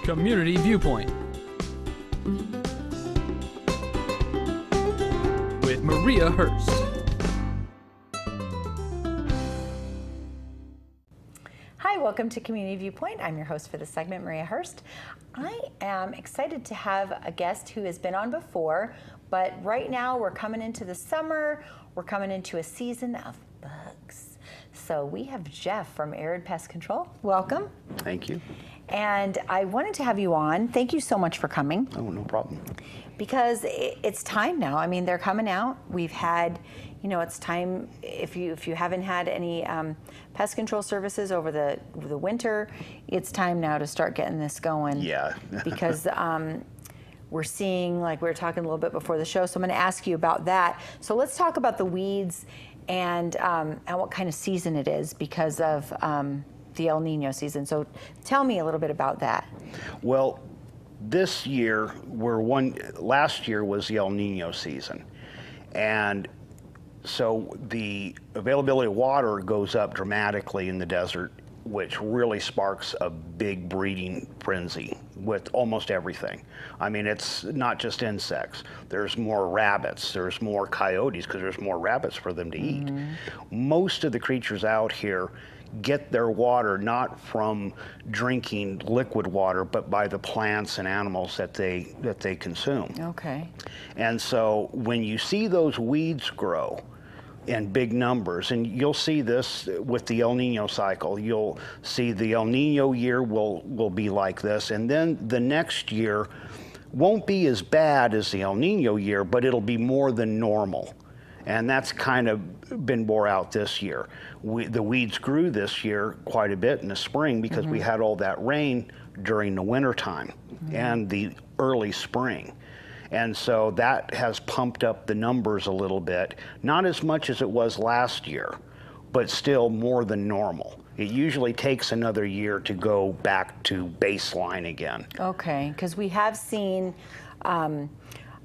Community Viewpoint with Maria Hurst. Hi, welcome to Community Viewpoint. I'm your host for this segment, Maria Hurst. I am excited to have a guest who has been on before, but right now we're coming into the summer, we're coming into a season of bugs. So we have Jeff from Arid Pest Control. Welcome. Thank you. And I wanted to have you on. Thank you so much for coming. Oh, no problem. Because it's time now. I mean, they're coming out. We've had, it's time, if you haven't had any pest control services over the winter, it's time now to start getting this going. Yeah. Because we're seeing, like we were talking a little bit before the show, so I'm going to ask you about that. So let's talk about the weeds and what kind of season it is because of the El Nino season. So tell me a little bit about that. Well, this year, last year was the El Nino season. And so the availability of water goes up dramatically in the desert, which really sparks a big breeding frenzy with almost everything. I mean, it's not just insects. There's more rabbits, there's more coyotes, because there's more rabbits for them to eat. Most of the creatures out here get their water not from drinking liquid water, but by the plants and animals that they consume. Okay. And so when you see those weeds grow in big numbers, and you'll see this with the El Nino cycle, you'll see the El Nino year will be like this, and then the next year won't be as bad as the El Nino year, but it'll be more than normal. And that's kind of been bore out this year. The weeds grew this year quite a bit in the spring because we had all that rain during the winter time and the early spring. And so that has pumped up the numbers a little bit, not as much as it was last year, but still more than normal. It usually takes another year to go back to baseline again. Okay, because we have seen, I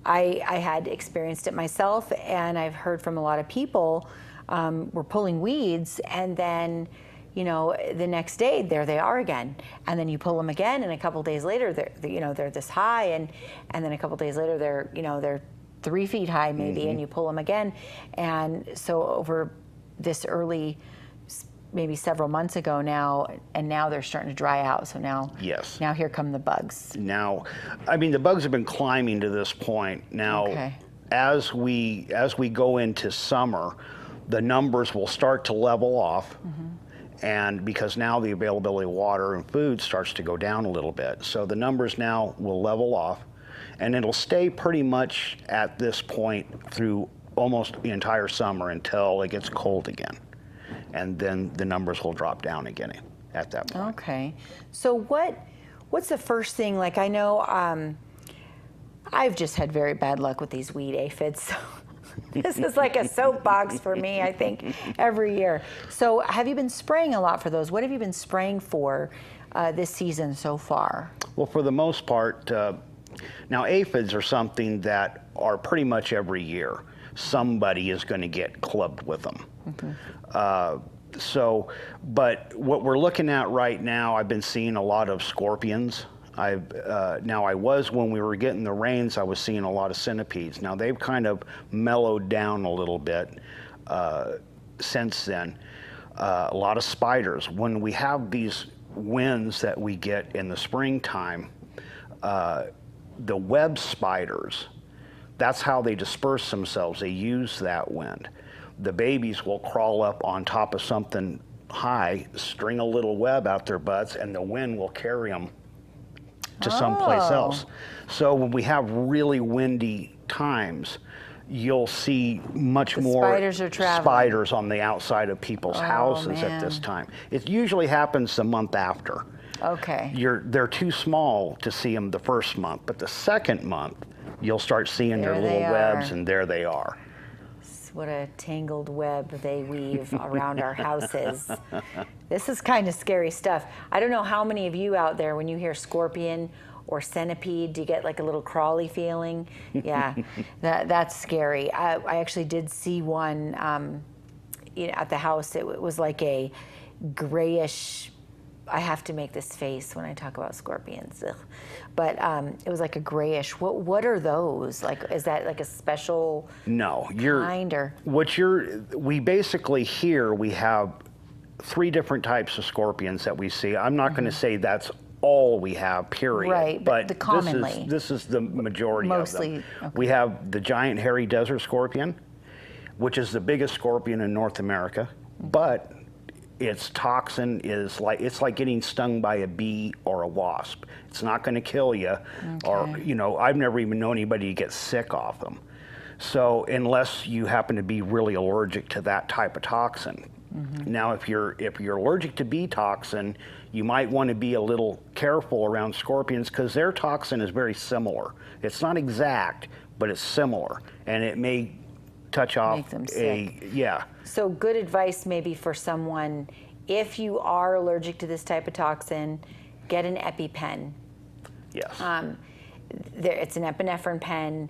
had experienced it myself, and I've heard from a lot of people, we're pulling weeds, and then, the next day, there they are again. And then you pull them again, and a couple days later, they're this high, and then a couple days later, they're 3 feet high maybe, and you pull them again. And so over this early, maybe several months ago now, and now they're starting to dry out. So now, yes. Now here come the bugs. Now, I mean, the bugs have been climbing to this point. Now, okay. as we go into summer, the numbers will start to level off. And because now the availability of water and food starts to go down a little bit. So the numbers now will level off, and it'll stay pretty much at this point through almost the entire summer until it gets cold again. And then the numbers will drop down again at that point. Okay. So what's the first thing, like I know I've just had very bad luck with these weed aphids. So this is like a soapbox for me, I think, every year. So have you been spraying a lot for those? What have you been spraying for this season so far? Well, for the most part, now aphids are something that are pretty much every year. Somebody is going to get clubbed with them. But what we're looking at right now, I've been seeing a lot of scorpions. When we were getting the rains, I was seeing a lot of centipedes. Now they've kind of mellowed down a little bit since then. A lot of spiders. When we have these winds that we get in the springtime, the web spiders, that's how they disperse themselves. They use that wind. The babies will crawl up on top of something high, string a little web out their butts, and the wind will carry them to someplace else. So when we have really windy times, you'll see much more spiders on the outside of people's houses at this time. It usually happens the month after. Okay. They're too small to see them the first month, but the second month, you'll start seeing their little webs, and there they are. What a tangled web they weave around our houses. This is kind of scary stuff. I don't know how many of you out there, when you hear scorpion or centipede, do you get like a little crawly feeling? Yeah, that's scary. I actually did see one at the house. It was like a grayish I have to make this face when I talk about scorpions. Ugh. But it was like a grayish. What are those? Like, is that like a special No, kind or? we basically here we have 3 different types of scorpions that we see. I'm not going to say that's all we have, period. Right, but the commonly. This is the majority Mostly, of them. okay. We have the giant hairy desert scorpion, which is the biggest scorpion in North America, but its toxin is it's like getting stung by a bee or a wasp. It's not going to kill you, or I've never even known anybody to get sick off them. So unless you happen to be really allergic to that type of toxin. Now, if you're allergic to bee toxin, you might want to be a little careful around scorpions because their toxin is very similar. It's not exact, but it's similar, and it may touch off Make them sick. Yeah. So good advice maybe for someone, if you are allergic to this type of toxin, get an EpiPen. Yes. It's an epinephrine pen.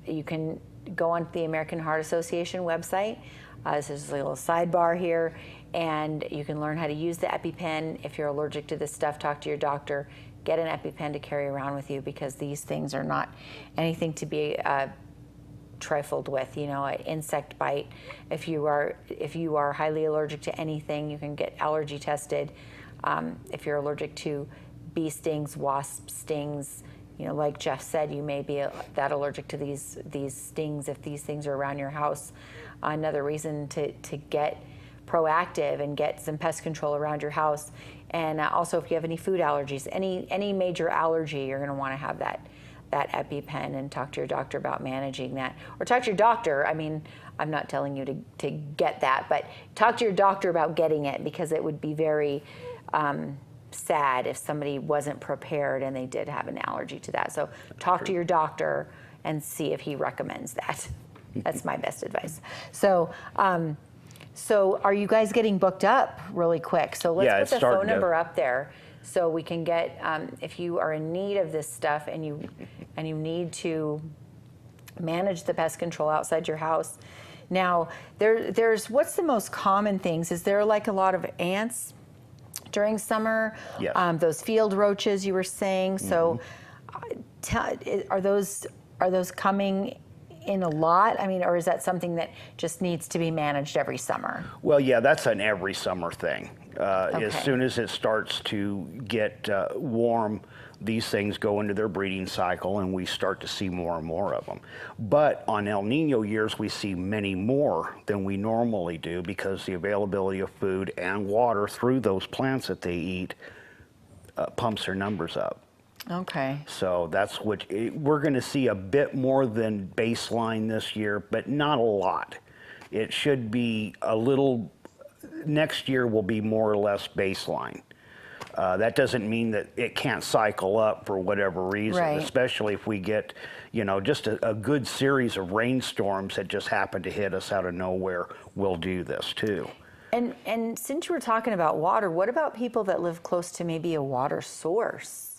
You can go on the American Heart Association website. This is a little sidebar here, and you can learn how to use the EpiPen. If you're allergic to this stuff, talk to your doctor. Get an EpiPen to carry around with you because these things are not anything to be trifled with. An insect bite. If you are highly allergic to anything, you can get allergy tested. If you're allergic to bee stings, wasp stings, like Jeff said, you may be that allergic to these stings if these things are around your house. Another reason to get proactive and get some pest control around your house. And also, if you have any food allergies, any major allergy, you're going to want to have that EpiPen and talk to your doctor about managing that. Or talk to your doctor. I mean, I'm not telling you to get that, but talk to your doctor about getting it because it would be very sad if somebody wasn't prepared and they did have an allergy to that. So talk to your doctor and see if he recommends that. That's my best advice. So, so are you guys getting booked up really quick? So let's put the phone number up there so we can get, if you are in need of this stuff and you need to manage the pest control outside your house. Now, there's what's the most common things? Is there like a lot of ants during summer? Yes. Those field roaches you were saying. So, are those coming in a lot? I mean, or is that something that just needs to be managed every summer? Well, yeah, that's an every summer thing. Okay. As soon as it starts to get warm, these things go into their breeding cycle and we start to see more and more of them. But on El Nino years, we see many more than we normally do because the availability of food and water through those plants that they eat pumps their numbers up. Okay. So that's what we're going to see a bit more than baseline this year, but not a lot. It should be a little, next year will be more or less baseline. That doesn't mean that it can't cycle up for whatever reason, Right. especially if we get, just a good series of rainstorms that just happen to hit us out of nowhere will do this too. And since you were talking about water, what about people that live close to maybe a water source?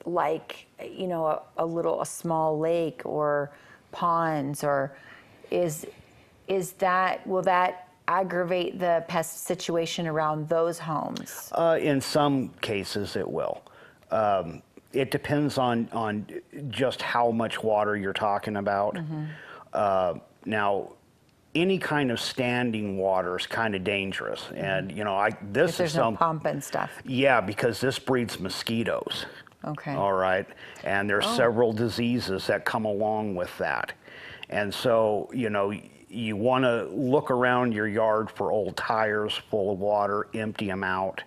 Like, a small lake or ponds, or will that aggravate the pest situation around those homes? In some cases it will. It depends on just how much water you're talking about. Now, any kind of standing water is kind of dangerous, and this If there's is no pump and stuff. Yeah, because this breeds mosquitoes. Okay. All right, and there's several diseases that come along with that, and so you want to look around your yard for old tires full of water, empty them out,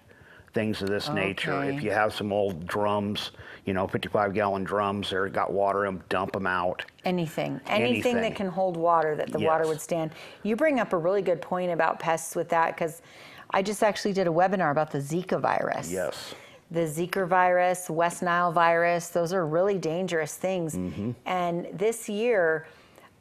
things of this nature. Okay. If you have some old drums, 55-gallon drums, they've got water in them, dump them out. Anything that can hold water, that the water would stand. You bring up a really good point about pests with that, because I just actually did a webinar about the Zika virus. Yes. The Zika virus, West Nile virus, those are really dangerous things. And this year,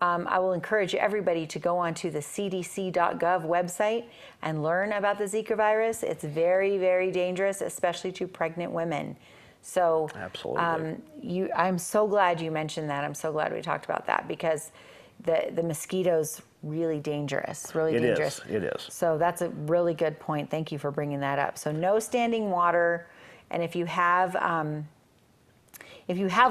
I will encourage everybody to go onto the cdc.gov website and learn about the Zika virus. It's very, very dangerous, especially to pregnant women. So absolutely. I'm so glad you mentioned that. I'm so glad we talked about that, because the mosquitoes really dangerous, really It dangerous. is. It is. So that's a really good point. Thank you for bringing that up. So no standing water, and if you have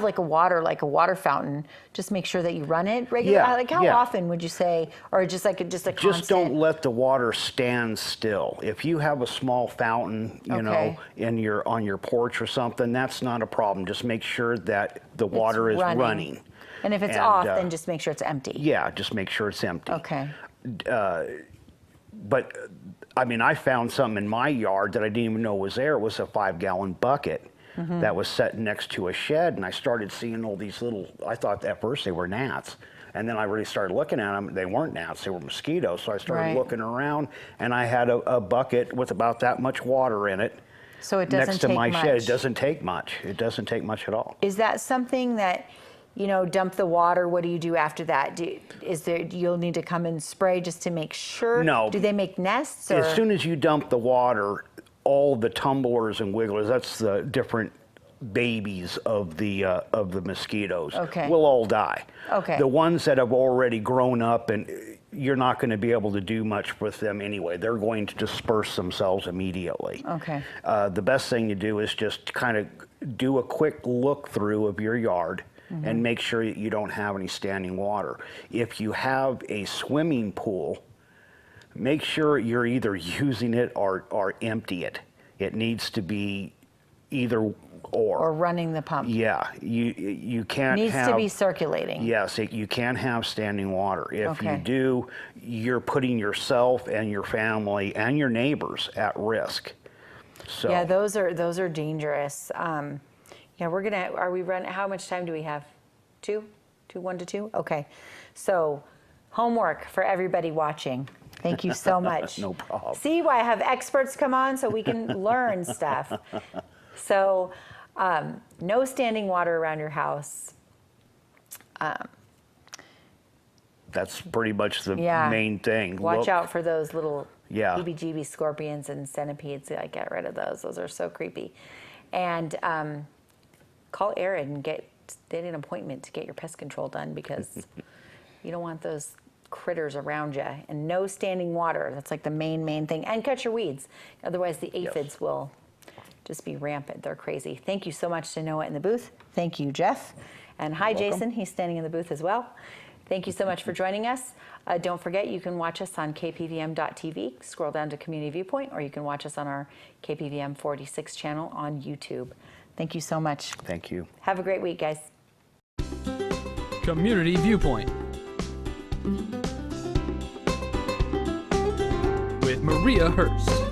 like a water fountain, just make sure that you run it regularly. Yeah, Like how yeah. often would you say, or just a constant? Just don't let the water stand still. If you have a small fountain, you know, on your porch or something, that's not a problem. Just make sure that the water is running. And if it's off, then just make sure it's empty. Yeah, just make sure it's empty. Okay. But I mean, I found something in my yard that I didn't even know was there. It was a 5-gallon bucket that was set next to a shed, and I started seeing all these little, I thought at first they were gnats. And then I really started looking at them. They weren't gnats, they were mosquitoes. So I started looking around, and I had a bucket with about that much water in it. So it doesn't next to take my much. shed. It doesn't take much. It doesn't take much at all. Is that something that, you know, dump the water? What do you do after that? You'll need to come and spray just to make sure? No. Do they make nests? Or? As soon as you dump the water, all the tumblers and wigglers, that's the different babies of the mosquitoes, will all die. Okay. The ones that have already grown up, and you're not going to be able to do much with them anyway. They're going to disperse themselves immediately. Okay. The best thing to do is just kind of do a quick look through of your yard and make sure that you don't have any standing water. If you have a swimming pool, make sure you're either using it or empty it. It needs to be either or running the pump. Yeah, you can't Needs have, to be circulating. Yes, you can't have standing water. If you do, you're putting yourself and your family and your neighbors at risk. So yeah, those are dangerous. Yeah, are we running, how much time do we have? 1 to 2? Okay. So homework for everybody watching. Thank you so much. No problem. See why I have experts come on so we can learn stuff. So no standing water around your house. That's pretty much the main thing. Watch out for those little Yeah. heebie-jeebie scorpions and centipedes. I get rid of those. Those are so creepy. And call Aaron and get an appointment to get your pest control done, because you don't want those critters around you. And no standing water. That's like the main thing. And cut your weeds. Otherwise, the aphids will just be rampant. They're crazy. Thank you so much to Noah in the booth. Thank you, Jeff. And hi, Jason. He's standing in the booth as well. Thank you so much for joining us. Don't forget, you can watch us on kpvm.tv. Scroll down to Community Viewpoint, or you can watch us on our KPVM 46 channel on YouTube. Thank you so much. Thank you. Have a great week, guys. Community Viewpoint with Maria Hurst.